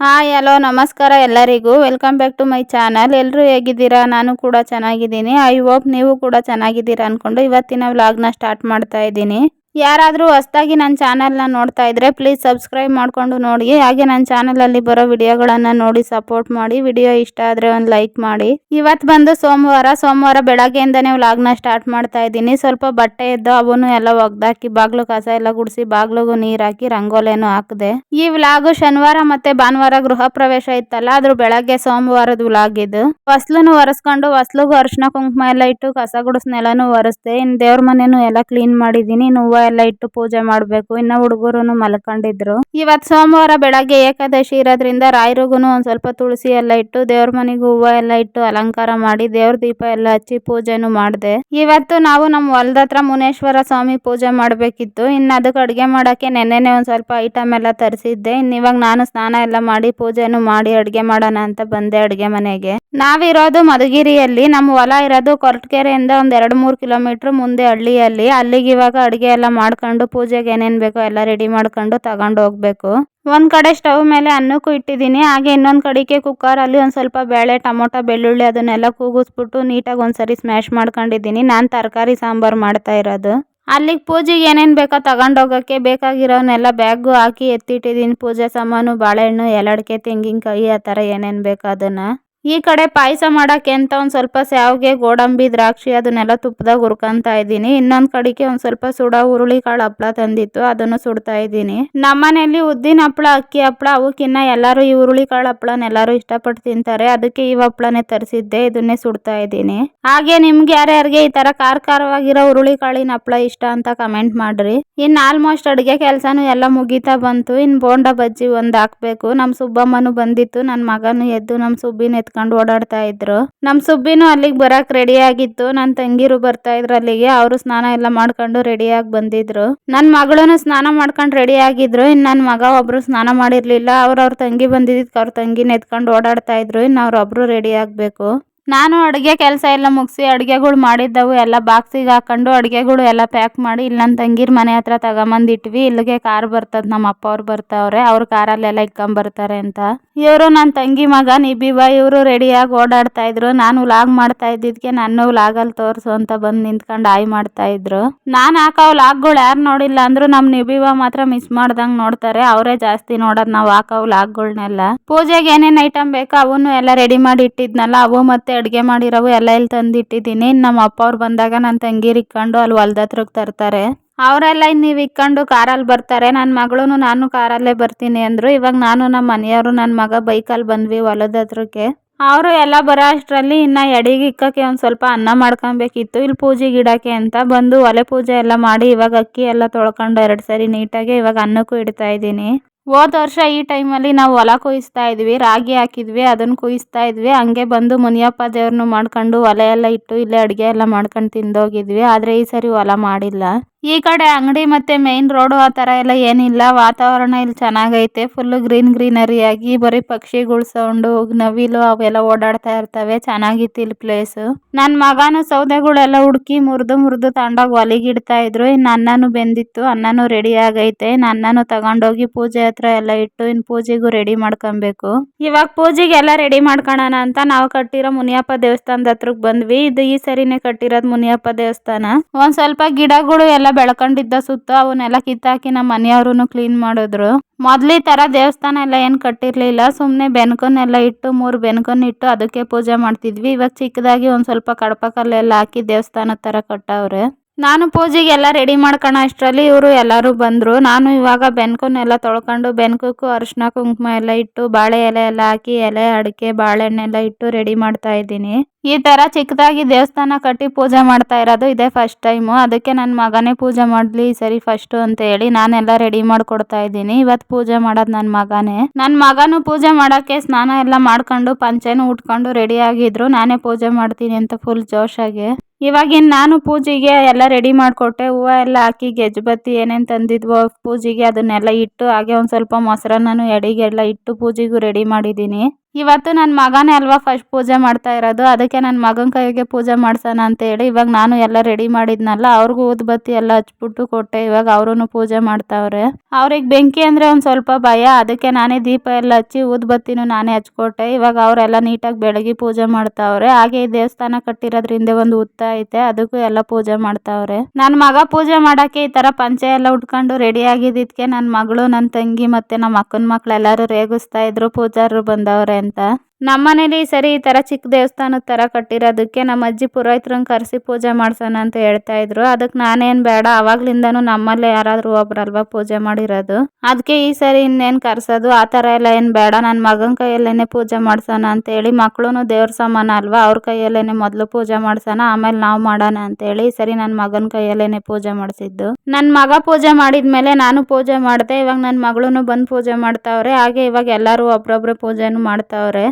Hi hello ನಮಸ್ಕಾರ ಎಲ್ಲರಿಗೂ welcome back to my channel. ಎಲ್ಲರೂ ಹೇಗಿದ್ದೀರಾ? ನಾನು ಕೂಡ ಚೆನ್ನಾಗಿದ್ದೀನಿ. ಐ ಹೋಪ್ ನೀವು ಕೂಡ ಚೆನ್ನಾಗಿದ್ದೀರಾ ಅಂದ್ಕೊಂಡು ಇವತ್ತಿನ ವ್ಲಾಗ್ನ ಸ್ಟಾರ್ಟ್ ಮಾಡ್ತಾ ಇದ್ದೀನಿ. ಯಾರಾದರೂ ಹೊಸದಾಗಿ ನನ್ನ ಚಾನಲ್ನ ನೋಡ್ತಾ ಇದ್ದರೆ ಪ್ಲೀಸ್ ಸಬ್ಸ್ಕ್ರೈಬ್ ಮಾಡಿಕೊಂಡು ನೋಡಿ. ಹಾಗೆ ನನ್ನ ಚಾನಲಲ್ಲಿ ಬರೋ ವಿಡಿಯೋಗಳನ್ನು ನೋಡಿ ಸಪೋರ್ಟ್ ಮಾಡಿ. ವಿಡಿಯೋ ಇಷ್ಟ ಆದರೆ ಒಂದು ಲೈಕ್ ಮಾಡಿ. ಇವತ್ತು ಬಂದು ಸೋಮವಾರ ಬೆಳಗ್ಗೆಯಿಂದನೇ ವ್ಲಾಗ್ನ ಸ್ಟಾರ್ಟ್ ಮಾಡ್ತಾ ಇದ್ದೀನಿ. ಸ್ವಲ್ಪ ಬಟ್ಟೆ ಇದ್ದು ಅವನು ಎಲ್ಲ ಒಗ್ದಾಕಿ ಬಾಗ್ಲು ಕಸ ಎಲ್ಲ ಗುಡಿಸಿ ಬಾಗ್ಲಿಗೂ ನೀರು ಹಾಕಿ ರಂಗೋಲಿಯನ್ನು ಹಾಕಿದೆ. ಈ ವ್ಲಾಗು ಶನಿವಾರ ಮತ್ತೆ ಭಾನುವಾರ ಗೃಹ ಪ್ರವೇಶ ಇತ್ತಲ್ಲ, ಅದ್ರ ಬೆಳಗ್ಗೆ ಸೋಮವಾರದ ವ್ಲಾಗ್ ಇದು. ಹೊಸ್ಲನ್ನು ಒರೆಸ್ಕೊಂಡು ಹೊಸ್ಲಿಗೂ ಅರಿಶಿನ ಕುಂಕುಮ ಎಲ್ಲ ಇಟ್ಟು ಕಸ ಗುಡಿಸ್ ನೆಲನೂ ಒರೆಸ್ದೆ. ಇನ್ನು ದೇವ್ರ ಮನೆನೂ ಎಲ್ಲ ಕ್ಲೀನ್ ಮಾಡಿದ್ದೀನಿ. ಇನ್ನು ಹೂವು ಎಲ್ಲ ಇಟ್ಟು ಪೂಜೆ ಮಾಡಬೇಕು. ಇನ್ನು ಹುಡುಗರು ಮಲ್ಕೊಂಡಿದ್ರು. ಇವತ್ತು ಸೋಮವಾರ ಬೆಳಗ್ಗೆ ಏಕಾದಶಿ ಇರೋದ್ರಿಂದ ರಾಯರಿಗೂ ಒಂದು ಸ್ವಲ್ಪ ತುಳಸಿ ಎಲ್ಲ ಇಟ್ಟು ದೇವ್ರ ಮನೆಗೂ ಹೂವು ಎಲ್ಲ ಇಟ್ಟು ಅಲಂಕಾರ ಮಾಡಿ ದೇವ್ರ ದೀಪ ಎಲ್ಲ ಹಚ್ಚಿ ಪೂಜೆನೂ ಮಾಡಿದೆ. ಇವತ್ತು ನಾವು ನಮ್ಮ ಹೊಲದ ಹತ್ರ ಮುನೇಶ್ವರ ಸ್ವಾಮಿ ಪೂಜೆ ಮಾಡಬೇಕಿತ್ತು. ಇನ್ನು ಅದಕ್ಕೆ ಅಡುಗೆ ಮಾಡೋಕ್ಕೆ ನೆನ್ನೆನೆ ಒಂದು ಸ್ವಲ್ಪ ಐಟಮ್ ಎಲ್ಲ ತರಿಸಿದ್ದೆ. ಇನ್ನು ಇವಾಗ ನಾನು ಸ್ನಾನ ಎಲ್ಲ ಮಾಡಿ ಪೂಜೆನೂ ಮಾಡಿ ಅಡುಗೆ ಮಾಡೋಣ ಅಂತ ಬಂದೆ ಅಡುಗೆ ಮನೆಗೆ. ನಾವಿರೋದು ಮಧುಗಿರಿಯಲ್ಲಿ. ನಮ್ಮ ಹೊಲ ಇರೋದು ಕೊರಟಗೆರೆಯಿಂದ ಒಂದು 2-3 ಕಿಲೋಮೀಟ್ರ್ ಮುಂದೆ ಹಳ್ಳಿಯಲ್ಲಿ. ಅಲ್ಲಿಗೆ ಇವಾಗ ಅಡುಗೆ ಎಲ್ಲ ಮಾಡ್ಕೊಂಡು ಪೂಜೆಗೆ ಏನೇನು ಬೇಕೋ ಎಲ್ಲ ರೆಡಿ ಮಾಡ್ಕೊಂಡು ತಗೊಂಡು ಹೋಗ್ಬೇಕು. ಒಂದು ಕಡೆ ಸ್ಟವ್ ಮೇಲೆ ಅನ್ನಕ್ಕೂ ಇಟ್ಟಿದ್ದೀನಿ. ಹಾಗೆ ಇನ್ನೊಂದು ಕಡೆಗೆ ಕುಕ್ಕರಲ್ಲಿ ಒಂದು ಸ್ವಲ್ಪ ಬೇಳೆ, ಟೊಮೊಟೊ, ಬೆಳ್ಳುಳ್ಳಿ ಅದನ್ನೆಲ್ಲ ಕೂಗಿಸ್ಬಿಟ್ಟು ನೀಟಾಗಿ ಒಂದ್ಸರಿ ಸ್ಮ್ಯಾಶ್ ಮಾಡ್ಕೊಂಡಿದ್ದೀನಿ. ನಾನು ತರಕಾರಿ ಸಾಂಬಾರು ಮಾಡ್ತಾ ಇರೋದು. ಅಲ್ಲಿಗೆ ಪೂಜೆಗೆ ಏನೇನು ಬೇಕೋ ತಗೊಂಡೋಗೋಕ್ಕೆ ಬೇಕಾಗಿರೋನೆಲ್ಲ ಬ್ಯಾಗು ಹಾಕಿ ಎತ್ತಿಟ್ಟಿದ್ದೀನಿ. ಪೂಜೆ ಸಾಮಾನು, ಬಾಳೆಹಣ್ಣು, ಎಲಡಿಕೆ, ತೆಂಗಿನಕಾಯಿ ಆ ಥರ ಏನೇನು ಬೇಕೋ ಅದನ್ನು. ಈ ಕಡೆ ಪಾಯಸ ಮಾಡೋಕ್ಕೆ ಅಂತ ಒಂದು ಸ್ವಲ್ಪ ಶಾವಿಗೆ, ಗೋಡಂಬಿ, ದ್ರಾಕ್ಷಿ ಅದನ್ನೆಲ್ಲ ತುಪ್ಪದಾಗ ಹುರ್ಕೊಂತಾ ಇದ್ದೀನಿ. ಇನ್ನೊಂದು ಕಡೆಗೆ ಒಂದು ಸ್ವಲ್ಪ ಸುಡೋ ಹುರುಳಿಕಾಳು ಹಪ್ಪಳ ತಂದಿತ್ತು, ಅದನ್ನು ಸುಡ್ತಾ ಇದ್ದೀನಿ. ನಮ್ಮನೆಯಲ್ಲಿ ಉದ್ದಿನ ಹಪ್ಪಳ, ಅಕ್ಕಿ ಹಪ್ಪಳ ಅವಕ್ಕಿನ್ನ ಎಲ್ಲರೂ ಈ ಹುರುಳಿಕಾಳು ಹಪ್ಪಳನ ಎಲ್ಲರೂ ಇಷ್ಟಪಟ್ಟು ತಿಂತಾರೆ. ಅದಕ್ಕೆ ಈ ಹಪ್ಪಳನೇ ತರಿಸಿದ್ದೆ, ಇದನ್ನೇ ಸುಡ್ತಾ ಇದ್ದೀನಿ. ಹಾಗೆ ನಿಮ್ಗೆ ಯಾರ್ಯಾರಿಗೆ ಈ ಥರ ಖಾರವಾಗಿರೋ ಹುರುಳಿಕಾಳಿನ ಹಪ್ಪಳ ಇಷ್ಟ ಅಂತ ಕಮೆಂಟ್ ಮಾಡ್ರಿ. ಇನ್ನು ಆಲ್ಮೋಸ್ಟ್ ಅಡುಗೆ ಕೆಲಸನೂ ಎಲ್ಲ ಮುಗೀತಾ ಬಂತು. ಇನ್ನು ಬೋಂಡ ಬಜ್ಜಿ ಒಂದು ಹಾಕಬೇಕು. ನಮ್ಮ ಸುಬ್ಬಮ್ಮನೂ ಬಂದಿತ್ತು. ನನ್ನ ಮಗನೂ ಎದ್ದು ನಮ್ಮ ಸುಬ್ಬಿನ ಎತ್ಕೊಂಡು ಓಡಾಡ್ತಾ ಇದ್ರು. ನಮ್ಮ ಸುಬ್ಬಿನೂ ಅಲ್ಲಿಗೆ ಬರಕ್ಕೆ ರೆಡಿ ಆಗಿತ್ತು. ನನ್ನ ತಂಗಿರು ಬರ್ತಾ ಇದ್ರು ಅಲ್ಲಿಗೆ. ಅವರು ಸ್ನಾನ ಎಲ್ಲ ಮಾಡ್ಕೊಂಡು ರೆಡಿಯಾಗಿ ಬಂದಿದ್ರು. ನನ್ನ ಮಗಳೂ ಸ್ನಾನ ಮಾಡ್ಕೊಂಡು ರೆಡಿ ಆಗಿದ್ರು. ಇನ್ನು ನನ್ನ ಮಗ ಒಬ್ರು ಸ್ನಾನ ಮಾಡಿರ್ಲಿಲ್ಲ. ಅವ್ರ ತಂಗಿ ಬಂದಿದ್ದಕ್ಕೆ ಅವ್ರ ತಂಗಿನ ಎತ್ಕೊಂಡು ಓಡಾಡ್ತಾ ಇದ್ರು. ಇನ್ನು ಅವ್ರೊಬ್ರು ರೆಡಿ ಆಗಬೇಕು. ನಾನು ಅಡುಗೆ ಕೆಲಸ ಎಲ್ಲ ಮುಗಿಸಿ ಅಡುಗೆಗಳು ಮಾಡಿದ್ದವು ಎಲ್ಲ ಬಾಕ್ಸಿಗೆ ಹಾಕೊಂಡು ಅಡುಗೆಗಳು ಎಲ್ಲ ಪ್ಯಾಕ್ ಮಾಡಿ ಇಲ್ಲಿ ನನ್ನ ತಂಗಿರ ಮನೆ ಹತ್ರ ತಗೊಂಬಂದಿಟ್ವಿ. ಇಲ್ಲಿಗೆ ಕಾರ್ ಬರ್ತದೆ, ನಮ್ಮ ಅಪ್ಪ ಅವ್ರು ಬರ್ತಾವ್ರೆ. ಅವ್ರು ಕಾರಲ್ಲೆಲ್ಲ ಇಕ್ಕೊಂಬರ್ತಾರೆ ಅಂತ. ಇವರು ನನ್ನ ತಂಗಿ ಮಗ ನಿಬಿವ, ಇವರು ರೆಡಿಯಾಗಿ ಓಡಾಡ್ತಾ ಇದ್ರು. ನಾನು ವ್ಲಾಗ್ ಮಾಡ್ತಾ ಇದ್ದಿದ್ದಕ್ಕೆ ನನ್ನ ವ್ಲಾಗಲ್ಲಿ ತೋರಿಸು ಅಂತ ಬಂದು ನಿಂತ್ಕೊಂಡು ಆಯ್ ಮಾಡ್ತಾ ಇದ್ರು. ನಾನು ಹಾಕೋ ವ್ಲಾಗ್ಗಳು ಯಾರು ನೋಡಿಲ್ಲ ಅಂದ್ರು ನಮ್ಮ ನಿಬಿವ ಮಾತ್ರ ಮಿಸ್ ಮಾಡ್ದಂಗೆ ನೋಡ್ತಾರೆ. ಅವರೇ ಜಾಸ್ತಿ ನೋಡೋದು ನಾವು ಹಾಕೋ ವ್ಲಾಗ್ಗಳನ್ನೆಲ್ಲ. ಪೂಜೆಗೆ ಏನೇನು ಐಟಮ್ ಬೇಕೋ ಅವನು ಎಲ್ಲ ರೆಡಿ ಮಾಡಿ ಇಟ್ಟಿದ್ನಲ್ಲ, ಅವು ಮತ್ತೆ ಅಡುಗೆ ಮಾಡಿರೋವು ಎಲ್ಲ ಇಲ್ಲಿ ತಂದಿಟ್ಟಿದ್ದೀನಿ. ನಮ್ಮ ಅಪ್ಪ ಅವ್ರು ಬಂದಾಗ ನನ್ನ ತಂಗಿರು ಇಕ್ಕೊಂಡು ಅಲ್ಲಿ ಹೊಲ್ದ ಹತ್ರಕ್ಕೆ ತರ್ತಾರೆ. ಅವರೆಲ್ಲ ನೀವು ಇಕ್ಕೊಂಡು ಕಾರಲ್ಲಿ ಬರ್ತಾರೆ. ನನ್ನ ಮಗಳು ನಾನು ಕಾರಲ್ಲೇ ಬರ್ತೀನಿ ಅಂದರು. ಇವಾಗ ನಾನು ನಮ್ಮ ಮನೆಯವರು ನನ್ನ ಮಗ ಬೈಕಲ್ಲಿ ಬಂದ್ವಿ ಹೊಲದ ಹತ್ರಕ್ಕೆ. ಅವರು ಎಲ್ಲ ಬರೋ ಅಷ್ಟರಲ್ಲಿ ಇನ್ನು ಎಡೆಗೆ ಇಕ್ಕಕ್ಕೆ ಒಂದು ಸ್ವಲ್ಪ ಅನ್ನ ಮಾಡ್ಕೊಬೇಕಿತ್ತು ಇಲ್ಲಿ ಪೂಜೆಗೆ ಇಡೋಕ್ಕೆ ಅಂತ. ಬಂದು ಒಲೆ ಪೂಜೆ ಎಲ್ಲ ಮಾಡಿ ಇವಾಗ ಅಕ್ಕಿ ಎಲ್ಲ ತೊಳ್ಕೊಂಡು 2 ಸರಿ ನೀಟಾಗಿ ಇವಾಗ ಅನ್ನಕ್ಕೂ ಇಡ್ತಾ ಇದ್ದೀನಿ. ಹೋದ ವರ್ಷ ಈ ಟೈಮಲ್ಲಿ ನಾವು ಹೊಲ ಕೊಯ್ಸ್ತಾ ಇದ್ವಿ, ರಾಗಿ ಹಾಕಿದ್ವಿ, ಅದನ್ನು ಕುಯ್ಸ್ತಾ ಇದ್ವಿ. ಹಂಗೆ ಬಂದು ಮುನಿಯಪ್ಪ ದೇವ್ರನ್ನು ಮಾಡ್ಕೊಂಡು ಒಲೆ ಎಲ್ಲ ಇಟ್ಟು ಇಲ್ಲೇ ಅಡುಗೆ ಎಲ್ಲ ಮಾಡ್ಕೊಂಡು ತಿಂದೋಗಿದ್ವಿ. ಆದರೆ ಈ ಸರಿ ಹೊಲ ಮಾಡಿಲ್ಲ. ಈ ಕಡೆ ಅಂಗಡಿ ಮತ್ತೆ ಮೇನ್ ರೋಡು ಆ ಥರ ಎಲ್ಲ ಏನಿಲ್ಲ. ವಾತಾವರಣ ಇಲ್ಲಿ ಚೆನ್ನಾಗೈತೆ. ಫುಲ್ಲು ಗ್ರೀನರಿ ಆಗಿ ಬರೀ ಪಕ್ಷಿಗಳ ಸೌಂಡು, ನವಿಲು ಅವೆಲ್ಲ ಓಡಾಡ್ತಾ ಇರ್ತವೆ. ಚೆನ್ನಾಗಿತ್ತು ಇಲ್ಲಿ ಪ್ಲೇಸು. ನನ್ನ ಮಗನೂ ಸೌದೆಗಳೆಲ್ಲ ಹುಡುಕಿ ಮುರಿದು ತಗೊಂಡೋಗಿ ಒಲೆಗೆ ಇಡ್ತಾ ಇದ್ರು. ಇನ್ನು ಅನ್ನನೂ ಬೆಂದಿತ್ತು, ಅನ್ನನೂ ರೆಡಿ ಆಗೈತೆ. ಅನ್ನನೂ ತಗೊಂಡೋಗಿ ಪೂಜೆ ಹತ್ರ ಎಲ್ಲ ಇಟ್ಟು ಇನ್ನು ಪೂಜೆಗೂ ರೆಡಿ ಮಾಡ್ಕೊಬೇಕು. ಇವಾಗ ಪೂಜೆಗೆಲ್ಲ ರೆಡಿ ಮಾಡ್ಕೊಳ್ಳೋಣ ಅಂತ ನಾವು ಕಟ್ಟಿರೋ ಮುನಿಯಪ್ಪ ದೇವಸ್ಥಾನದ ಹತ್ರಕ್ಕೆ ಬಂದ್ವಿ. ಇದು ಈ ಸರಿನೇ ಕಟ್ಟಿರೋದು ಮುನಿಯಪ್ಪ ದೇವಸ್ಥಾನ. ಒಂದು ಸ್ವಲ್ಪ ಗಿಡಗಳು ಎಲ್ಲ ಬೆಳ್ಕೊಂಡಿದ್ದ ಸುತ್ತ ಅವನ್ನೆಲ್ಲ ಕಿತ್ತಾಕಿ ನಮ್ಮ ಮನೆಯವ್ರು ಕ್ಲೀನ್ ಮಾಡಿದ್ರು. ಮೊದ್ಲು ಈ ಥರ ದೇವಸ್ಥಾನ ಎಲ್ಲ ಏನು ಕಟ್ಟಿರ್ಲಿಲ್ಲ. ಸುಮ್ಮನೆ ಬೆನ್ಕನ್ನೆಲ್ಲ ಇಟ್ಟು 3 ಬೆನ್ಕನ್ನು ಇಟ್ಟು ಅದಕ್ಕೆ ಪೂಜೆ ಮಾಡ್ತಿದ್ವಿ. ಇವಾಗ ಚಿಕ್ಕದಾಗಿ ಒಂದು ಸ್ವಲ್ಪ ಕಡಪ ಕಲ್ಲೆಲ್ಲ ಹಾಕಿ ದೇವಸ್ಥಾನದ ಥರ ಕಟ್ಟವ್ರೆ. ನಾನು ಪೂಜೆಗೆಲ್ಲ ರೆಡಿ ಮಾಡ್ಕೊಳ್ಳೋ ಅಷ್ಟರಲ್ಲಿ ಇವರು ಎಲ್ಲರೂ ಬಂದರು. ನಾನು ಇವಾಗ ಬೆನ್ಕನ್ನೆಲ್ಲ ತೊಳ್ಕೊಂಡು ಬೆನ್ಕಕ್ಕೂ ಅರಿಶಿನ ಕುಂಕುಮ ಎಲ್ಲ ಇಟ್ಟು ಬಾಳೆ ಎಲೆ ಎಲ್ಲ ಹಾಕಿ ಎಲೆ, ಅಡಿಕೆ, ಬಾಳೆಹಣ್ಣೆಲ್ಲ ಇಟ್ಟು ರೆಡಿ ಮಾಡ್ತಾ ಇದ್ದೀನಿ. ಈ ಥರ ಚಿಕ್ಕದಾಗಿ ದೇವಸ್ಥಾನ ಕಟ್ಟಿ ಪೂಜೆ ಮಾಡ್ತಾ ಇರೋದು ಇದೇ ಫಸ್ಟ್ ಟೈಮು. ಅದಕ್ಕೆ ನನ್ನ ಮಗನೇ ಪೂಜೆ ಮಾಡಲಿ ಈ ಸರಿ ಫಸ್ಟು ಅಂತ ಹೇಳಿ ನಾನೆಲ್ಲ ರೆಡಿ ಮಾಡಿಕೊಡ್ತಾ ಇದ್ದೀನಿ. ಇವತ್ತು ಪೂಜೆ ಮಾಡೋದು ನನ್ನ ಮಗನೇ. ನನ್ನ ಮಗನೂ ಪೂಜೆ ಮಾಡೋಕ್ಕೆ ಸ್ನಾನ ಎಲ್ಲ ಮಾಡ್ಕೊಂಡು ಪಂಚೆನೂ ಉಟ್ಕೊಂಡು ರೆಡಿ ಆಗಿದ್ರು. ನಾನೇ ಪೂಜೆ ಮಾಡ್ತೀನಿ ಅಂತ ಫುಲ್ ಜೋಶಾಗಿ. ಇವಾಗಿನ್ನು ನಾನು ಪೂಜೆಗೆ ಎಲ್ಲ ರೆಡಿ ಮಾಡಿಕೊಟ್ಟೆ. ಹೂವು ಎಲ್ಲ ಹಾಕಿ ಗೆಜ್ಬತ್ತಿ ಏನೇನು ತಂದಿದ್ವೋ ಪೂಜೆಗೆ ಅದನ್ನೆಲ್ಲ ಇಟ್ಟು ಹಾಗೆ ಒಂದು ಸ್ವಲ್ಪ ಮೊಸರನ್ನೂ ಎಡೆಗೆಲ್ಲ ಇಟ್ಟು ಪೂಜೆಗೂ ರೆಡಿ ಮಾಡಿದ್ದೀನಿ. ಇವತ್ತು ನನ್ನ ಮಗನೇ ಅಲ್ವಾ ಫಸ್ಟ್ ಪೂಜೆ ಮಾಡ್ತಾ ಇರೋದು, ಅದಕ್ಕೆ ನನ್ನ ಮಗನ ಕೈಗೆ ಪೂಜೆ ಮಾಡ್ಸೋಣ ಅಂತ ಹೇಳಿ ಇವಾಗ ನಾನು ಎಲ್ಲ ರೆಡಿ ಮಾಡಿದ್ನಲ್ಲ ಅವ್ರಿಗೂ ಊದ್ಬತ್ತಿ ಎಲ್ಲ ಹಚ್ಬಿಟ್ಟು ಕೊಟ್ಟೆ. ಇವಾಗ ಅವರು ಪೂಜೆ ಮಾಡ್ತಾವ್ರೆ. ಅವ್ರಿಗೆ ಬೆಂಕಿ ಅಂದ್ರೆ ಒಂದು ಸ್ವಲ್ಪ ಭಯ, ಅದಕ್ಕೆ ನಾನೇ ದೀಪ ಎಲ್ಲ ಹಚ್ಚಿ ಊದ್ಬತ್ತಿನೂ ನಾನೇ ಹಚ್ಕೊಟ್ಟೆ. ಇವಾಗ ಅವರೆಲ್ಲ ನೀಟಾಗಿ ಬೆಳಗ್ಗೆ ಪೂಜೆ ಮಾಡ್ತಾವ್ರೆ. ಹಾಗೆ ಈ ದೇವಸ್ಥಾನ ಕಟ್ಟಿರೋದ್ರಿಂದ ಒಂದು ಹುತ್ತ ಐತೆ, ಅದಕ್ಕೂ ಎಲ್ಲ ಪೂಜೆ ಮಾಡ್ತಾವ್ರೆ. ನನ್ನ ಮಗ ಪೂಜೆ ಮಾಡಕ್ಕೆ ಈ ತರ ಪಂಚೆ ಎಲ್ಲ ಉಟ್ಕೊಂಡು ರೆಡಿ ಆಗಿದ್ದಕ್ಕೆ ನನ್ನ ಮಗಳು, ನನ್ನ ತಂಗಿ ಮತ್ತೆ ನಮ್ಮ ಅಕ್ಕನ ಮಕ್ಳು ಎಲ್ಲರೂ ರೇಗಿಸ್ತಾ ಇದ್ರು ಪೂಜಾರರು ಬಂದವ್ರೆ ಅಂತ. ನಮ್ಮನೇಲಿ ಈ ಸರಿ ಈ ತರ ಚಿಕ್ಕ ದೇವಸ್ಥಾನದ ತರ ಕಟ್ಟಿರೋದಕ್ಕೆ ನಮ್ಮ ಅಜ್ಜಿ ಪುರೋಹಿತರನ್ನ ಕರೆಸಿ ಪೂಜೆ ಮಾಡ್ಸೋಣ ಅಂತ ಹೇಳ್ತಾ ಇದ್ರು. ಅದಕ್ಕೆ ನಾನೇನ್ ಬೇಡ, ಅವಾಗ್ಲಿಂದಾನು ನಮ್ಮಲ್ಲೇ ಯಾರಾದ್ರೂ ಒಬ್ರಲ್ವಾ ಪೂಜೆ ಮಾಡಿರೋದು, ಅದಕ್ಕೆ ಈ ಸರಿ ಇನ್ನೇನ್ ಕರ್ಸೋದು ಆ ತರ ಎಲ್ಲ ಏನ್ ಬೇಡ, ನನ್ನ ಮಗನ ಕೈಯಲ್ಲೇನೆ ಪೂಜೆ ಮಾಡ್ಸೋಣ ಅಂತ ಹೇಳಿ, ಮಕ್ಳುನು ದೇವ್ರ ಸಮಾನ ಅಲ್ವಾ, ಅವ್ರ ಕೈಯಲ್ಲೇನೆ ಮೊದ್ಲು ಪೂಜೆ ಮಾಡ್ಸೋಣ ಆಮೇಲೆ ನಾವು ಮಾಡೋಣ ಅಂತ ಹೇಳಿ ಈ ಸರಿ ನನ್ನ ಮಗನ ಕೈಯಲ್ಲೇನೆ ಪೂಜೆ ಮಾಡಿಸಿದ್ದು. ನನ್ನ ಮಗ ಪೂಜೆ ಮಾಡಿದ್ಮೇಲೆ ನಾನು ಪೂಜೆ ಮಾಡಿದೆ. ಇವಾಗ ನನ್ನ ಮಗಳು ಬಂದು ಪೂಜೆ ಮಾಡ್ತಾವ್ರೆ. ಹಾಗೆ ಇವಾಗ ಎಲ್ಲರೂ ಒಬ್ರೊಬ್ರು ಪೂಜೆನೂ ಮಾಡ್ತಾವ್ರೆ.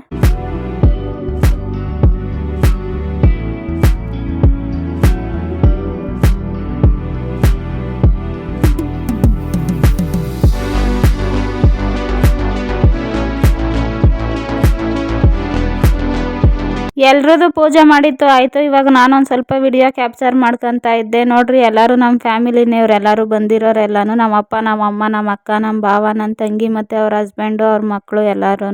ಎಲ್ರದ್ದು ಪೂಜೆ ಮಾಡಿತ್ತು ಆಯ್ತು. ಇವಾಗ ನಾನೊಂದು ಸ್ವಲ್ಪ ವಿಡಿಯೋ ಕ್ಯಾಪ್ಚರ್ ಮಾಡ್ಕೊತಾ ಇದ್ದೆ. ನೋಡ್ರಿ ಎಲ್ಲರೂ ನಮ್ಮ ಫ್ಯಾಮಿಲಿನೇವ್ರು ಬಂದಿರೋರೆಲ್ಲಾನು, ನಮ್ಮ ಅಪ್ಪ, ನಮ್ಮ ಅಮ್ಮ, ನಮ್ಮ ಅಕ್ಕ, ನಮ್ಮ ಭಾವ, ನನ್ನ ತಂಗಿ ಮತ್ತೆ ಅವ್ರ ಹಸ್ಬೆಂಡು, ಅವ್ರ ಮಕ್ಕಳು ಎಲ್ಲರೂ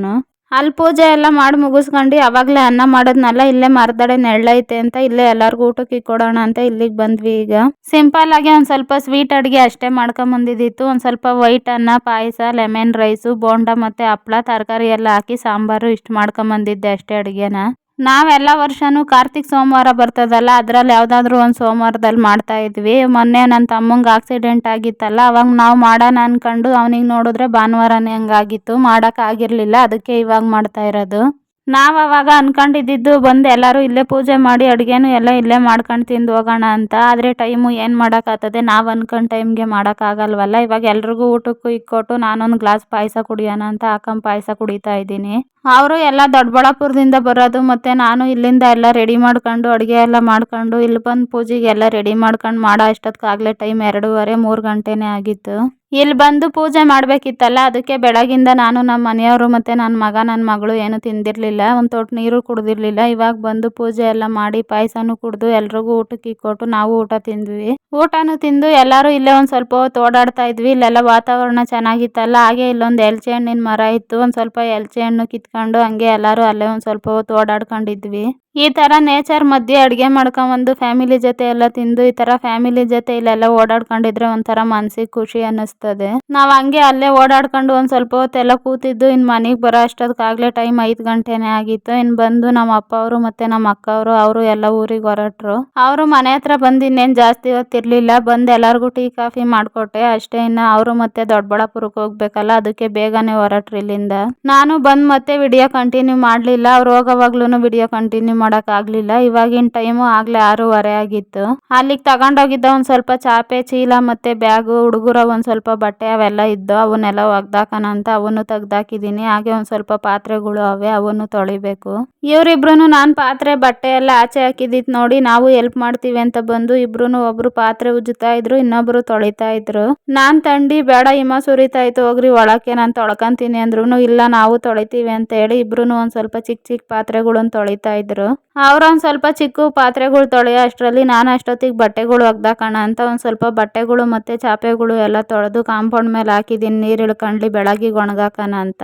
ಅಲ್ಲಿ ಪೂಜೆ ಎಲ್ಲ ಮಾಡಿ ಮುಗಿಸ್ಕೊಂಡು ಅವಾಗಲೇ ಅನ್ನ ಮಾಡೋದ್ನಲ್ಲ, ಇಲ್ಲೇ ಮರದಡೆ ನೆಳ್ಳೈತೆ ಅಂತ ಇಲ್ಲೇ ಎಲ್ಲರಿಗೂ ಊಟಕ್ಕೆ ಕೊಡೋಣ ಅಂತ ಇಲ್ಲಿಗೆ ಬಂದ್ವಿ. ಈಗ ಸಿಂಪಲ್ ಆಗಿ ಒಂದು ಸ್ವಲ್ಪ ಸ್ವೀಟ್ ಅಡುಗೆ ಅಷ್ಟೇ ಮಾಡ್ಕೊಂಬಂದಿದ್ದಿತ್ತು. ಒಂದು ಸ್ವಲ್ಪ ವೈಟ್ ಅನ್ನ, ಪಾಯಸ, ಲೆಮನ್ ರೈಸು, ಬೋಂಡ ಮತ್ತೆ ಹಪ್ಳ, ತರಕಾರಿ ಎಲ್ಲ ಹಾಕಿ ಸಾಂಬಾರು ಇಷ್ಟು ಮಾಡ್ಕೊಂಬಂದಿದ್ದೆ ಅಷ್ಟೇ ಅಡುಗೆನ. ನಾವೆಲ್ಲ ವರ್ಷನೂ ಕಾರ್ತಿಕ್ ಸೋಮವಾರ ಬರ್ತದಲ್ಲ, ಅದ್ರಲ್ಲಿ ಯಾವ್ದಾದ್ರು ಒಂದು ಸೋಮವಾರದಲ್ಲಿ ಮಾಡ್ತಾ ಇದ್ವಿ. ಮೊನ್ನೆ ನನ್ನ ತಮ್ಮಂಗೆ ಆಕ್ಸಿಡೆಂಟ್ ಆಗಿತ್ತಲ್ಲ, ಅವಾಗ ನಾವು ಮಾಡೋಣ ಅನ್ಕೊಂಡು ಅವನಿಗೆ ನೋಡಿದ್ರೆ ಭಾನುವಾರನೇ ಹಂಗಾಗಿತ್ತು, ಮಾಡೋಕ್ಕಾಗಿರ್ಲಿಲ್ಲ. ಅದಕ್ಕೆ ಇವಾಗ ಮಾಡ್ತಾ ಇರೋದು. ನಾವು ಅವಾಗ ಅನ್ಕೊಂಡಿದ್ದು ಬಂದು ಎಲ್ಲರೂ ಇಲ್ಲೇ ಪೂಜೆ ಮಾಡಿ ಅಡುಗೆನೂ ಎಲ್ಲ ಇಲ್ಲೇ ಮಾಡ್ಕೊಂಡು ತಿಂದು ಹೋಗೋಣ ಅಂತ. ಆದರೆ ಟೈಮು ಏನು ಮಾಡೋಕ್ಕಾಗ್ತದೆ, ನಾವು ಅನ್ಕೊಂಡು ಟೈಮ್ಗೆ ಮಾಡೋಕ್ಕಾಗಲ್ವಲ್ಲ. ಇವಾಗ ಎಲ್ರಿಗೂ ಊಟಕ್ಕೂ ಇಕ್ಕೊಟ್ಟು ನಾನೊಂದು ಗ್ಲಾಸ್ ಪಾಯಸ ಕುಡಿಯೋಣ ಅಂತ ಹಾಕೊಂಡು ಪಾಯಸ ಕುಡಿತಾ ಇದ್ದೀನಿ. ಅವರು ಎಲ್ಲ ದೊಡ್ಡಬಳ್ಳಾಪುರದಿಂದ ಬರೋದು, ಮತ್ತು ನಾನು ಇಲ್ಲಿಂದ ಎಲ್ಲ ರೆಡಿ ಮಾಡ್ಕೊಂಡು ಅಡುಗೆ ಎಲ್ಲ ಮಾಡ್ಕೊಂಡು ಇಲ್ಲಿ ಬಂದು ಪೂಜೆಗೆ ಎಲ್ಲ ರೆಡಿ ಮಾಡ್ಕೊಂಡು ಮಾಡೋ ಅಷ್ಟೊತ್ತಿಗಾಗಲೇ ಟೈಮ್ 2:30-3 ಗಂಟೆನೇ ಆಗಿತ್ತು. ಇಲ್ಲಿ ಬಂದು ಪೂಜೆ ಮಾಡಬೇಕಿತ್ತಲ್ಲ, ಅದಕ್ಕೆ ಬೆಳಗಿಂದ ನಾನು ನಮ್ಮ ಮನೆಯವರು ಮತ್ತು ನನ್ನ ಮಗ, ನನ್ನ ಮಗಳು ಏನು ತಿಂದಿರಲಿಲ್ಲ, ಒಂದು ತೊಟ್ಟು ನೀರು ಕುಡ್ದಿರಲಿಲ್ಲ. ಇವಾಗ ಬಂದು ಪೂಜೆ ಎಲ್ಲ ಮಾಡಿ ಪಾಯಸನೂ ಕುಡಿದು ಎಲ್ರಿಗೂ ಊಟಕ್ಕೆ ಇಕ್ಕೊಟ್ಟು ನಾವು ಊಟ ತಿಂದ್ವಿ. ಊಟನೂ ತಿಂದು ಎಲ್ಲರೂ ಇಲ್ಲೇ ಒಂದು ಸ್ವಲ್ಪ ಹೊತ್ತು ಓಡಾಡ್ತಾ ಇದ್ವಿ. ಇಲ್ಲೆಲ್ಲ ವಾತಾವರಣ ಚೆನ್ನಾಗಿತ್ತಲ್ಲ, ಹಾಗೆ ಇಲ್ಲೊಂದು ಎಲ್ಚೆ ಹಣ್ಣಿನ ಮರ ಇತ್ತು. ಒಂದು ಸ್ವಲ್ಪ ಎಲ್ಚೆ ಹಣ್ಣು ಕಿತ್ಕೊಂಡು ಹಂಗೆ ಎಲ್ಲರೂ ಅಲ್ಲೇ ಒಂದು ಸ್ವಲ್ಪ ಹೊತ್ತು ಓಡಾಡ್ಕೊಂಡಿದ್ವಿ. ಈ ಥರ ನೇಚರ್ ಮಧ್ಯೆ ಅಡುಗೆ ಮಾಡ್ಕೊಂಬಂದು ಫ್ಯಾಮಿಲಿ ಜೊತೆ ಎಲ್ಲ ತಿಂದು ಈ ಥರ ಫ್ಯಾಮಿಲಿ ಜೊತೆ ಇಲ್ಲೆಲ್ಲ ಓಡಾಡ್ಕೊಂಡಿದ್ರೆ ಒಂಥರ ಮನಸ್ಸಿಗೆ ಖುಷಿ ಅನ್ನಿಸ್ತದೆ. ನಾವು ಹಂಗೆ ಅಲ್ಲೇ ಓಡಾಡ್ಕೊಂಡು ಒಂದು ಸ್ವಲ್ಪ ಹೊತ್ತೆಲ್ಲ ಕೂತಿದ್ದು. ಇನ್ನು ಮನೆಗೆ ಬರೋ ಅಷ್ಟೊತ್ತಿಗಾಗಲೇ ಟೈಮ್ 5 ಗಂಟೆನೇ ಆಗಿತ್ತು. ಇನ್ನು ಬಂದು ನಮ್ಮ ಅಪ್ಪ ಅವರು ಮತ್ತು ನಮ್ಮ ಅಕ್ಕ ಅವರು ಎಲ್ಲ ಊರಿಗೆ ಹೊರಟ್ರು. ಅವರು ಮನೆ ಹತ್ರ ಬಂದು ಇನ್ನೇನು ಜಾಸ್ತಿ ಹೊತ್ತಿರಲಿಲ್ಲ. ಬಂದು ಎಲ್ಲರಿಗೂ ಟೀ ಕಾಫಿ ಮಾಡಿಕೊಟ್ಟೆ ಅಷ್ಟೇ. ಇನ್ನು ಅವರು ಮತ್ತೆ ದೊಡ್ಡಬಳ್ಳಾಪುರಕ್ಕೆ ಹೋಗ್ಬೇಕಲ್ಲ, ಅದಕ್ಕೆ ಬೇಗನೆ ಹೊರಟ್ರು ಇಲ್ಲಿಂದ. ನಾನು ಬಂದು ಮತ್ತೆ ವಿಡಿಯೋ ಕಂಟಿನ್ಯೂ ಮಾಡಲಿಲ್ಲ. ಅವ್ರು ಹೋಗೋವಾಗ್ಲೂ ವಿಡಿಯೋ ಕಂಟಿನ್ಯೂ ಮಾಡೋಕ್ಕಾಗಲಿಲ್ಲ. ಇವಾಗಿನ ಟೈಮು ಆಗಲೇ 6:30 ಆಗಿತ್ತು. ಅಲ್ಲಿಗೆ ತಗೊಂಡೋಗಿದ್ದ ಒಂದು ಸ್ವಲ್ಪ ಚಾಪೆ, ಚೀಲ ಮತ್ತು ಬ್ಯಾಗು, ಹುಡುಗರ ಒಂದು ಸ್ವಲ್ಪ ಬಟ್ಟೆ ಅವೆಲ್ಲ ಇದ್ದು ಅವನ್ನೆಲ್ಲ ಒಗ್ದಾಕೋಣ ಅಂತ ಅವನ್ನು ತೆಗ್ದಾಕಿದ್ದೀನಿ. ಹಾಗೆ ಒಂದು ಸ್ವಲ್ಪ ಪಾತ್ರೆಗಳು ಅವೆ, ಅವನ್ನು ತೊಳಿಬೇಕು. ಇವರಿಬ್ರು ನಾನು ಪಾತ್ರೆ ಬಟ್ಟೆ ಎಲ್ಲ ಆಚೆ ಹಾಕಿದ್ದಿತ್ತು ನೋಡಿ, ನಾವು ಹೆಲ್ಪ್ ಮಾಡ್ತೀವಿ ಅಂತ ಬಂದು ಇಬ್ರು ಒಬ್ರು ಪಾತ್ರೆ ಉಜ್ಜುತ್ತಾ ಇದ್ರು, ಇನ್ನೊಬ್ರು ತೊಳಿತಾ ಇದ್ರು. ನಾನು ತಂಡಿ ಬೇಡ ಹಿಮ ಸುರಿತಾ ಇತ್ತು, ಹೋಗ್ರಿ ಒಳಕ್ಕೆ ನಾನು ತೊಳ್ಕೊಂತೀನಿ ಅಂದ್ರು. ಇಲ್ಲ ನಾವು ತೊಳಿತೀವಿ ಅಂತ ಹೇಳಿ ಇಬ್ರು ಒಂದು ಸ್ವಲ್ಪ ಚಿಕ್ಕ ಚಿಕ್ಕ ಪಾತ್ರೆಗಳನ್ನು ತೊಳಿತಾ ಇದ್ರು. ಅವ್ರೊಂದು ಸ್ವಲ್ಪ ಚಿಕ್ಕ ಪಾತ್ರೆಗಳು ತೊಳೆಯೋ ಅಷ್ಟರಲ್ಲಿ ನಾನು ಅಷ್ಟೊತ್ತಿಗೆ ಬಟ್ಟೆಗಳು ಒಗ್ದಾಕೋಣ ಅಂತ ಒಂದು ಸ್ವಲ್ಪ ಬಟ್ಟೆಗಳು ಮತ್ತು ಚಾಪೆಗಳು ಎಲ್ಲ ತೊಳೆದು ಕಾಂಪೌಂಡ್ ಮೇಲೆ ಹಾಕಿದ್ದೀನಿ, ನೀರು ಇಳ್ಕೊಂಡ್ಲಿ ಬೆಳಗ್ಗೆ ಒಣಗಾಕೋಣ ಅಂತ.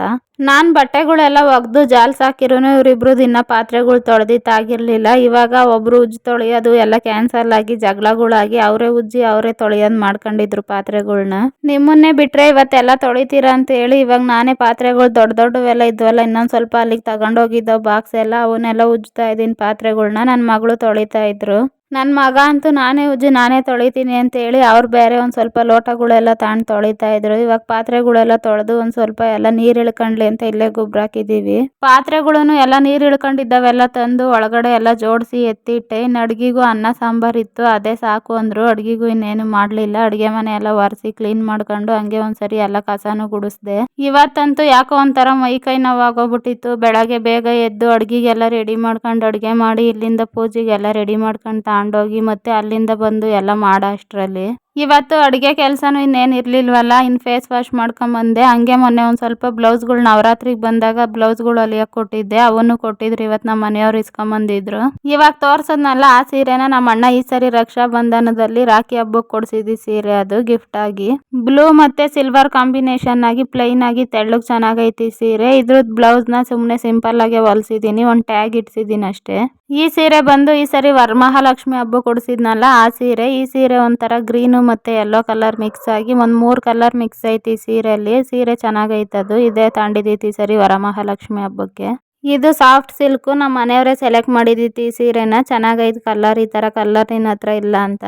ನಾನು ಬಟ್ಟೆಗಳೆಲ್ಲ ಒಗೆದು ಜಾಲ್ಸ್ ಹಾಕಿರೂ ಇವರಿಬ್ರು ದಿನ ಪಾತ್ರೆಗಳು ತೊಳೆದಿತ್ತಾಗಿರಲಿಲ್ಲ. ಇವಾಗ ಒಬ್ರು ಉಜ್ಜಿ ತೊಳೆಯೋದು ಎಲ್ಲ ಕ್ಯಾನ್ಸಲ್ ಆಗಿ ಜಗಳಗಳಾಗಿ ಅವರೇ ಉಜ್ಜಿ ಅವರೇ ತೊಳೆಯೋದು ಮಾಡ್ಕೊಂಡಿದ್ರು ಪಾತ್ರೆಗಳ್ನ. ನಿಮ್ಮನ್ನೇ ಬಿಟ್ಟರೆ ಇವತ್ತೆಲ್ಲ ತೊಳಿತೀರಾ ಅಂತ ಹೇಳಿ ಇವಾಗ ನಾನೇ ಪಾತ್ರೆಗಳು ದೊಡ್ಡವೆಲ್ಲ ಇದ್ವಲ್ಲ, ಇನ್ನೊಂದು ಸ್ವಲ್ಪ ಅಲ್ಲಿಗೆ ತಗೊಂಡೋಗಿದ್ದೋ ಬಾಕ್ಸ್ ಎಲ್ಲ, ಅವನ್ನೆಲ್ಲ ಉಜ್ತಾ ಇದ್ದೀನಿ ಪಾತ್ರೆಗಳ್ನ. ನನ್ನ ಮಗಳು ತೊಳಿತಾ ಇದ್ರು. ನನ್ನ ಮಗ ಅಂತೂ ನಾನೇ ಉಜ್ಜಿ ನಾನೇ ತೊಳಿತೀನಿ ಅಂತ ಹೇಳಿ ಅವ್ರು ಬೇರೆ ಒಂದು ಸ್ವಲ್ಪ ಲೋಟಗಳೆಲ್ಲ ತಗೊಂಡು ತೊಳಿತಾ ಇದ್ರು. ಇವಾಗ ಪಾತ್ರೆಗಳೆಲ್ಲ ತೊಳೆದು ಒಂದು ಸ್ವಲ್ಪ ಎಲ್ಲ ನೀರು ಇಳ್ಕೊಂಡ್ಲಿ ಅಂತ ಇಲ್ಲೇ ಗೊಬ್ಬರ ಹಾಕಿದ್ದೀವಿ. ಪಾತ್ರೆಗಳನ್ನು ಎಲ್ಲ ನೀರು ಇಳ್ಕೊಂಡಿದ್ದಾವೆಲ್ಲ ತಂದು ಒಳಗಡೆ ಎಲ್ಲ ಜೋಡಿಸಿ ಎತ್ತಿಟ್ಟೆ. ಇನ್ನು ಅಡುಗೆಗೂ ಅನ್ನ ಸಾಂಬಾರು ಇತ್ತು, ಅದೇ ಸಾಕು ಅಂದರು. ಅಡುಗೆಗೂ ಇನ್ನೇನು ಮಾಡಲಿಲ್ಲ. ಅಡುಗೆ ಮನೆ ಎಲ್ಲ ಒರೆಸಿ ಕ್ಲೀನ್ ಮಾಡ್ಕೊಂಡು ಹಂಗೆ ಒಂದ್ಸರಿ ಎಲ್ಲ ಕಸನೂ ಗುಡಿಸ್ದೆ. ಇವತ್ತಂತೂ ಯಾಕೋ ಒಂಥರ ಮೈ ಕೈ ನೋವಾಗೋಗ್ಬಿಟ್ಟಿತ್ತು. ಬೆಳಗ್ಗೆ ಬೇಗ ಎದ್ದು ಅಡುಗೆಗೆಲ್ಲ ರೆಡಿ ಮಾಡ್ಕೊಂಡು ಅಡುಗೆ ಮಾಡಿ ಇಲ್ಲಿಂದ ಪೂಜೆಗೆಲ್ಲ ರೆಡಿ ಮಾಡ್ಕೊಂಡು ತಗೊಂಡೋಗಿ ಮತ್ತೆ ಅಲ್ಲಿಂದ ಬಂದು ಎಲ್ಲ ಮಾಡೋ ಅಷ್ಟರಲ್ಲಿ ಇವತ್ತು ಅಡುಗೆ ಕೆಲಸನೂ ಇನ್ನೇನು ಇರಲಿಲ್ವಲ್ಲ, ಇನ್ನು ಫೇಸ್ ವಾಶ್ ಮಾಡ್ಕೊಂಬಂದೆ. ಹಂಗೆ ಮೊನ್ನೆ ಒಂದು ಸ್ವಲ್ಪ ಬ್ಲೌಸ್ಗಳು ನವರಾತ್ರಿಗೆ ಬಂದಾಗ ಬ್ಲೌಸ್ಗಳು ಹೊಲಿಯಕ್ಕೆ ಕೊಟ್ಟಿದ್ದೆ, ಅವನ್ನು ಕೊಟ್ಟಿದ್ರು ಇವತ್ತು ನಮ್ಮ ಮನೆಯವ್ರು ಇಸ್ಕೊಂಬಂದಿದ್ರು. ಇವಾಗ ತೋರ್ಸದ್ನಲ್ಲ ಆ ಸೀರೆನ ನಮ್ಮ ಅಣ್ಣ ಈ ಸರಿ ರಕ್ಷಾ ಬಂಧನದಲ್ಲಿ ರಾಖಿ ಹಬ್ಬಕ್ಕೆ ಕೊಡ್ಸಿದ್ದಿ ಸೀರೆ, ಅದು ಗಿಫ್ಟ್ ಆಗಿ ಬ್ಲೂ ಮತ್ತೆ ಸಿಲ್ವರ್ ಕಾಂಬಿನೇಷನ್ ಆಗಿ ಪ್ಲೈನ್ ಆಗಿ ತೆಳ್ಳಗ್ ಚೆನ್ನಾಗೈತಿ ಸೀರೆ. ಇದ್ರದ್ದು ಬ್ಲೌಸ್ನ ಸುಮ್ಮನೆ ಸಿಂಪಲ್ ಆಗಿ ಹೊಲ್ಸಿದೀನಿ, ಒಂದು ಟ್ಯಾಗ್ ಇಡ್ಸಿದೀನಿ ಅಷ್ಟೇ. ಈ ಸೀರೆ ಬಂದು ಈ ಸರಿ ವರಮಹಾಲಕ್ಷ್ಮಿ ಹಬ್ಬ ಕೊಡಿಸಿದ್ನಲ್ಲ ಆ ಸೀರೆ. ಈ ಸೀರೆ ಒಂಥರ ಗ್ರೀನು ಮತ್ತೆ ಯೆಲ್ಲೋ ಕಲರ್ ಮಿಕ್ಸ್ ಆಗಿ ಒಂದು 3 ಕಲರ್ ಮಿಕ್ಸ್ ಐತಿ ಸೀರೆಯಲ್ಲಿ. ಸೀರೆ ಚೆನ್ನಾಗೈತದು. ಇದೇ ತಾಂಡಿದೈತಿ ಸರಿ ವರಮಹಾಲಕ್ಷ್ಮಿ ಹಬ್ಬಕ್ಕೆ. ಇದು ಸಾಫ್ಟ್ ಸಿಲ್ಕು, ನಮ್ಮ ಮನೆಯವರೇ ಸೆಲೆಕ್ಟ್ ಮಾಡಿದೈತಿ ಈ ಸೀರೆನ. ಚೆನ್ನಾಗೈತಿ ಕಲರ್, ಈ ತರ ಕಲರ್ ನಿನ್ನ ಹತ್ರ ಇಲ್ಲ ಅಂತ.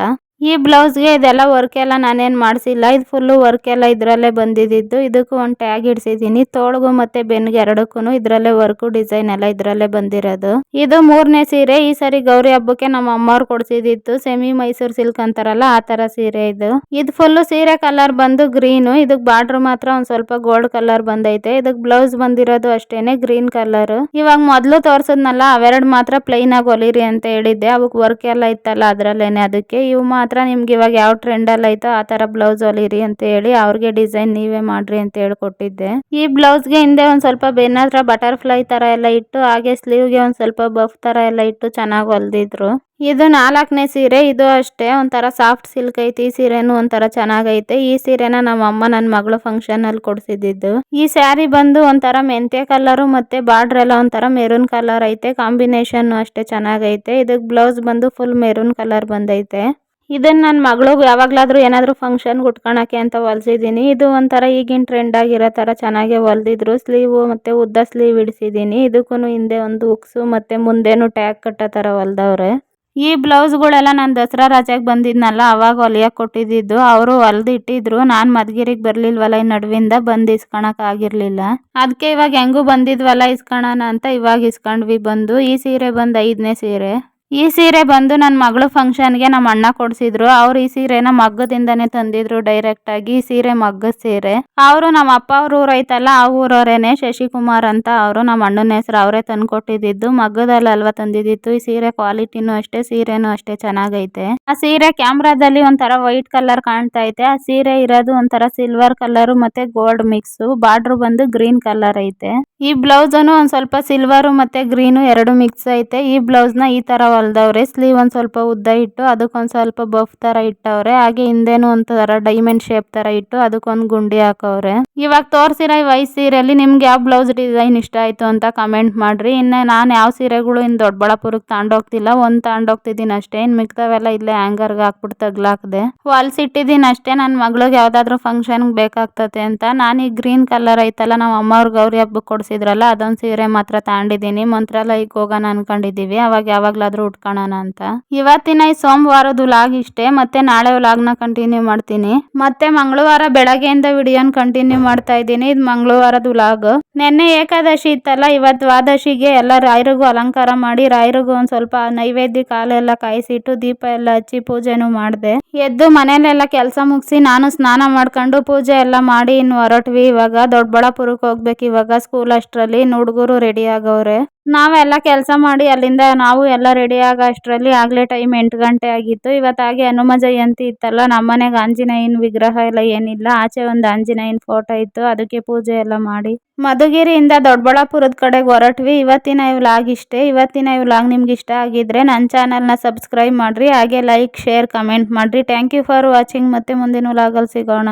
ಈ ಬ್ಲೌಸ್ಗೆ ಇದೆಲ್ಲ ವರ್ಕ್ ಎಲ್ಲ ನಾನೇನು ಮಾಡಿಸಿಲ್ಲ, ಇದು ಫುಲ್ಲು ವರ್ಕ್ ಎಲ್ಲ ಇದರಲ್ಲೇ ಬಂದಿದ್ದು. ಇದಕ್ಕೂ ಒಂದು ಟ್ಯಾಗ್ ಇಡ್ಸಿದ್ದೀನಿ, ತೋಳ್ಗೂ ಮತ್ತೆ ಬೆನ್ನಿಗೆ ಎರಡಕ್ಕೂ ಇದರಲ್ಲೇ ವರ್ಕು ಡಿಸೈನ್ ಎಲ್ಲ ಇದರಲ್ಲೇ ಬಂದಿರೋದು. ಇದು 3ನೇ ಸೀರೆ. ಈ ಸರಿ ಗೌರಿ ಹಬ್ಬಕ್ಕೆ ನಮ್ಮ ಅಮ್ಮವ್ರು ಕೊಡ್ಸಿದಿತ್ತು, ಸೆಮಿ ಮೈಸೂರು ಸಿಲ್ಕ್ ಅಂತಾರಲ್ಲ ಆ ತರ ಸೀರೆ ಇದು. ಇದು ಫುಲ್ಲು ಸೀರೆ ಕಲರ್ ಬಂದು ಗ್ರೀನು, ಇದಕ್ಕೆ ಬಾರ್ಡರ್ ಮಾತ್ರ ಒಂದು ಸ್ವಲ್ಪ ಗೋಲ್ಡ್ ಕಲರ್ ಬಂದೈತೆ. ಇದಕ್ಕೆ ಬ್ಲೌಸ್ ಬಂದಿರೋದು ಅಷ್ಟೇನೆ ಗ್ರೀನ್ ಕಲರ್. ಇವಾಗ ಮೊದಲು ತೋರ್ಸದ್ನಲ್ಲ ಅವೆರಡು ಮಾತ್ರ ಪ್ಲೈನ್ ಆಗಿ ಹೊಲಿರಿ ಅಂತ ಹೇಳಿದ್ದೆ, ಅವಕ್ಕೆ ವರ್ಕ್ ಎಲ್ಲ ಇತ್ತಲ್ಲ ಅದರಲ್ಲೇನೆ. ಅದಕ್ಕೆ ಇವು ಮಾತ್ರ ನಿಮ್ಗೆ ಇವಾಗ ಯಾವ ಟ್ರೆಂಡ್ ಎಲ್ಲ ಐತೋ ಆ ತರ ಬ್ಲೌಸ್ ಹೊಲಿರಿ ಅಂತ ಹೇಳಿ ಅವ್ರಿಗೆ ಡಿಸೈನ್ ನೀವೇ ಮಾಡ್ರಿ ಅಂತ ಹೇಳ್ಕೊಟ್ಟಿದ್ದೆ. ಈ ಬ್ಲೌಸ್ಗೆ ಹಿಂದೆ ಒಂದ್ ಸ್ವಲ್ಪ ಬೆನ್ನ ಹತ್ರ ಬಟರ್ಫ್ಲೈ ತರ ಎಲ್ಲ ಇಟ್ಟು, ಹಾಗೆ ಸ್ಲೀವ್ಗೆ ಒಂದ್ ಸ್ವಲ್ಪ ಬಫ್ ತರ ಎಲ್ಲ ಇಟ್ಟು ಚೆನ್ನಾಗಿ ಹೊಲ್ದಿದ್ರು. ಇದು 4ನೇ ಸೀರೆ. ಇದು ಅಷ್ಟೇ ಒಂಥರ ಸಾಫ್ಟ್ ಸಿಲ್ಕ್ ಐತಿ. ಈ ಸೀರೆನೂ ಒಂಥರ ಚೆನ್ನಾಗೈತೆ. ಈ ಸೀರೆನ ನಮ್ಮ ಅಮ್ಮ ನನ್ನ ಮಗಳು ಫಂಕ್ಷನ್ ಅಲ್ಲಿ ಕೊಡ್ಸಿದ್ದು. ಈ ಸ್ಯಾರಿ ಬಂದು ಒಂಥರ ಮೆಂತ್ಯ ಕಲರು ಮತ್ತೆ ಬಾರ್ಡರ್ ಎಲ್ಲ ಒಂಥರ ಮೆರೂನ್ ಕಲರ್ ಐತೆ. ಕಾಂಬಿನೇಷನ್ ಅಷ್ಟೇ ಚೆನ್ನಾಗೈತೆ. ಇದಕ್ಕೆ ಬ್ಲೌಸ್ ಬಂದು ಫುಲ್ ಮೆರೂನ್ ಕಲರ್ ಬಂದೈತೆ. ಇದನ್ನ ನನ್ನ ಮಗಳಿಗೆ ಯಾವಾಗ್ಲಾದ್ರೂ ಏನಾದ್ರು ಫಂಕ್ಷನ್ ಉಟ್ಕೊಳಕ್ಕೆ ಅಂತ ಹೊಲ್ಸಿದೀನಿ. ಇದು ಒಂಥರ ಈಗಿನ ಟ್ರೆಂಡ್ ಆಗಿರೋ ತರ ಚೆನ್ನಾಗಿ ಹೊಲ್ದಿದ್ರು. ಸ್ಲೀವ್ ಮತ್ತೆ ಉದ್ದ ಸ್ಲೀವ್ ಇಡಿಸಿದೀನಿ. ಇದಕ್ಕೂ ಹಿಂದೆ ಒಂದು ಉಕ್ಸು ಮತ್ತೆ ಮುಂದೆನು ಟ್ಯಾಗ್ ಕಟ್ಟೋ ತರ ಹೊಲ್ದವ್ರೆ. ಈ ಬ್ಲೌಸ್ಗಳೆಲ್ಲ ನಾನು ದಸರಾ ರಜೆಗೆ ಬಂದಿದ್ನಲ್ಲ ಅವಾಗ ಹೊಲಿಯಕ್ಕೆ ಕೊಟ್ಟಿದ್ದು. ಅವರು ಹೊಲ್ದು ಇಟ್ಟಿದ್ರು, ನಾನು ಮದ್ಗಿರಿಗೆ ಬರ್ಲಿಲ್ವಲ್ಲ ಈ ನಡುವಿಂದ ಬಂದು ಇಸ್ಕೊಳಕ್ ಆಗಿರ್ಲಿಲ್ಲ. ಅದಕ್ಕೆ ಇವಾಗ ಹೆಂಗೂ ಬಂದಿದ್ವಲ್ಲ ಇಸ್ಕೊಳೋಣ ಅಂತ ಇವಾಗ ಇಸ್ಕೊಂಡ್ವಿ ಬಂದು. ಈ ಸೀರೆ ಬಂದು 5ನೇ ಸೀರೆ. ಈ ಸೀರೆ ಬಂದು ನನ್ನ ಮಗಳು ಫಂಕ್ಷನ್ಗೆ ನಮ್ಮ ಅಣ್ಣ ಕೊಡ್ಸಿದ್ರು. ಅವ್ರು ಈ ಸೀರೆನ ಮಗ್ಗದಿಂದಾನೇ ತಂದಿದ್ರು ಡೈರೆಕ್ಟ್ ಆಗಿ. ಈ ಸೀರೆ ಮಗ್ಗದ ಸೀರೆ. ಅವರು ನಮ್ಮ ಅಪ್ಪ ಅವ್ರ ಊರು ಐತಲ್ಲ ಆ ಊರವರೇನೆ, ಶಶಿಕುಮಾರ್ ಅಂತ. ಅವರು ನಮ್ಮ ಅಣ್ಣನ ಹೆಸರು, ಅವರೇ ತಂದ್ಕೊಟ್ಟಿದ್ದು. ಮಗ್ಗದಲ್ಲಿ ಅಲ್ವಾ ತಂದಿದ್ದಿತ್ತು. ಈ ಸೀರೆ ಕ್ವಾಲಿಟಿನೂ ಅಷ್ಟೇ, ಸೀರೆನೂ ಅಷ್ಟೇ ಚೆನ್ನಾಗೈತೆ. ಆ ಸೀರೆ ಕ್ಯಾಮ್ರಾದಲ್ಲಿ ಒಂಥರ ವೈಟ್ ಕಲರ್ ಕಾಣ್ತಾ ಐತೆ. ಆ ಸೀರೆ ಇರೋದು ಒಂಥರ ಸಿಲ್ವರ್ ಕಲರ್ ಮತ್ತೆ ಗೋಲ್ಡ್ ಮಿಕ್ಸ್. ಬಾರ್ಡರ್ ಬಂದು ಗ್ರೀನ್ ಕಲರ್ ಐತೆ. ಈ ಬ್ಲೌಸ್ ಒಂದ್ ಸ್ವಲ್ಪ ಸಿಲ್ವರ್ ಮತ್ತೆ ಗ್ರೀನು ಎರಡು ಮಿಕ್ಸ್ ಐತೆ. ಈ ಬ್ಲೌಸ್ ನ ಈ ತರ ಹೊಲ್ದವ್ರೆ. ಸ್ಲೀವ್ ಒಂದ್ ಸ್ವಲ್ಪ ಉದ್ದ ಇಟ್ಟು ಅದಕ್ಕೊಂದ್ ಸ್ವಲ್ಪ ಬಫ್ ತರ ಇಟ್ಟವ್ರೆ. ಹಾಗೆ ಹಿಂದೆನು ಒಂಥರ ಡೈಮಂಡ್ ಶೇಪ್ ತರ ಇಟ್ಟು ಅದಕ್ಕೊಂದ್ ಗುಂಡಿ ಹಾಕವ್ರೆ. ಇವಾಗ ತೋರ್ಸಿರೋ ಈ 5 ಸೀರೆಯಲ್ಲಿ ನಿಮ್ಗೆ ಯಾವ ಬ್ಲೌಸ್ ಡಿಸೈನ್ ಇಷ್ಟ ಆಯ್ತು ಅಂತ ಕಮೆಂಟ್ ಮಾಡ್ರಿ. ಇನ್ನು ನಾನು ಯಾವ ಸೀರೆಗಳು ಇನ್ನು ದೊಡ್ಡಬಳ್ಳಾಪುರಕ್ಕೆ ತಗೊಂಡೋಗ್ತಿಲ್ಲ, ಒಂದ್ ತಗೊಂಡೋಗ್ತಿದ್ದೀನಿ ಅಷ್ಟೇ. ಇನ್ ಮಿಕ್ತಾವೆಲ್ಲ ಇಲ್ಲೇ ಹ್ಯಾಂಗರ್ಗೆ ಹಾಕ್ಬಿಟ್ಟು ತಗ್ಲಾಕ್ದೆ ಹೊಲ್ಸಿಟ್ಟಿದ್ದೀನಿ ಅಷ್ಟೇ. ನನ್ನ ಮಗಳಿಗೆ ಯಾವ್ದಾದ್ರು ಫಂಕ್ಷನ್ಗೆ ಬೇಕಾಗ್ತತೆ ಅಂತ. ನಾನು ಈ ಗ್ರೀನ್ ಕಲರ್ ಐತಲ್ಲ ನಮ್ಮ ಅಮ್ಮವ್ರ ಗೌರಿ ಹಬ್ಬಕ್ಕೆ ಕೊಡ್ಸಿದ್ರಲ್ಲ ಅದೊಂದು ಸೀರೆ ಮಾತ್ರ ತಗೊಂಡಿದ್ದೀನಿ. ಮಂತ್ರಾಲಯಕ್ಕೆ ಹೋಗೋಣ ಅನ್ಕೊಂಡಿದೀವಿ, ಅವಾಗ ಯಾವಾಗ್ಲಾದ್ರೂ ಉಟ್ಕೊಳ್ಳೋಣ ಅಂತ. ಇವತ್ತಿನ ಈ ಸೋಮವಾರದ ವ್ಲಾಗ್ ಇಷ್ಟೇ. ಮತ್ತೆ ನಾಳೆ ವ್ಲಾಗ್ನ ಕಂಟಿನ್ಯೂ ಮಾಡ್ತೀನಿ. ಮತ್ತೆ ಮಂಗಳವಾರ ಬೆಳಗ್ಗೆಯಿಂದ ವಿಡಿಯೋನ ಕಂಟಿನ್ಯೂ ಮಾಡ್ತಾ ಇದ್ದೀನಿ. ಇದು ಮಂಗಳವಾರದ ವ್ಲಾಗ್. ನೆನ್ನೆ ಏಕಾದಶಿ ಇತ್ತಲ್ಲ, ಇವತ್ತು ದ್ವಾದಶಿಗೆ ಎಲ್ಲ ರಾಯರಿಗೂ ಅಲಂಕಾರ ಮಾಡಿ ರಾಯರಿಗೂ ಒಂದ್ ಸ್ವಲ್ಪ ನೈವೇದ್ಯ ಕಾಲೆಲ್ಲ ಕಾಯಿಸಿಟ್ಟು ದೀಪ ಎಲ್ಲ ಹಚ್ಚಿ ಪೂಜೆನೂ ಮಾಡಿದೆ. ಎದ್ದು ಮನೇಲೆಲ್ಲ ಕೆಲಸ ಮುಗಿಸಿ ನಾನು ಸ್ನಾನ ಮಾಡ್ಕೊಂಡು ಪೂಜೆ ಎಲ್ಲ ಮಾಡಿ ಇನ್ನು ಹೊರಟ್ವಿ. ಇವಾಗ ದೊಡ್ಡಬಳ್ಳಾಪುರಕ್ಕೆ ಹೋಗ್ಬೇಕು ಇವಾಗ ಸ್ಕೂಲ್ ಅಷ್ಟರಲ್ಲಿ. ಹುಡುಗರು ರೆಡಿ ಆಗವ್ರೆ. ನಾವೆಲ್ಲ ಕೆಲಸ ಮಾಡಿ ಅಲ್ಲಿಂದ ನಾವು ಎಲ್ಲ ರೆಡಿ ಆಗೋ ಅಷ್ಟರಲ್ಲಿ ಆಗ್ಲೇ ಟೈಮ್ 8 ಗಂಟೆ ಆಗಿತ್ತು. ಇವತ್ತಾಗೆ ಹನುಮ ಜಯಂತಿ ಇತ್ತಲ್ಲ, ನಮ್ಮನೆಗೆ ಆಂಜನೇಯನ ವಿಗ್ರಹ ಎಲ್ಲ ಏನಿಲ್ಲ, ಆಚೆ ಒಂದು ಆಂಜನೇಯನ ಫೋಟೋ ಇತ್ತು, ಅದಕ್ಕೆ ಪೂಜೆ ಎಲ್ಲ ಮಾಡಿ ಮಧುಗಿರಿಯಿಂದ ದೊಡ್ಡಬಳ್ಳಾಪುರದ ಕಡೆಗೆ ಹೊರಟ್ವಿ. ಇವತ್ತಿನ ಈ ವ್ಲಾಗ್ ಇಷ್ಟೇ. ಇವತ್ತಿನ ಈ ವ್ಲಾಗ್ ನಿಮ್ಗೆ ಇಷ್ಟ ಆಗಿದ್ರೆ ನನ್ನ ಚಾನಲ್ನ ಸಬ್ಸ್ಕ್ರೈಬ್ ಮಾಡ್ರಿ, ಹಾಗೆ ಲೈಕ್ ಶೇರ್ ಕಮೆಂಟ್ ಮಾಡ್ರಿ. Thank you for watching. ಮತ್ತೆ ಮುಂದಿನ ವ್ಲಾಗಲ್ಲಿ ಸಿಗೋಣ.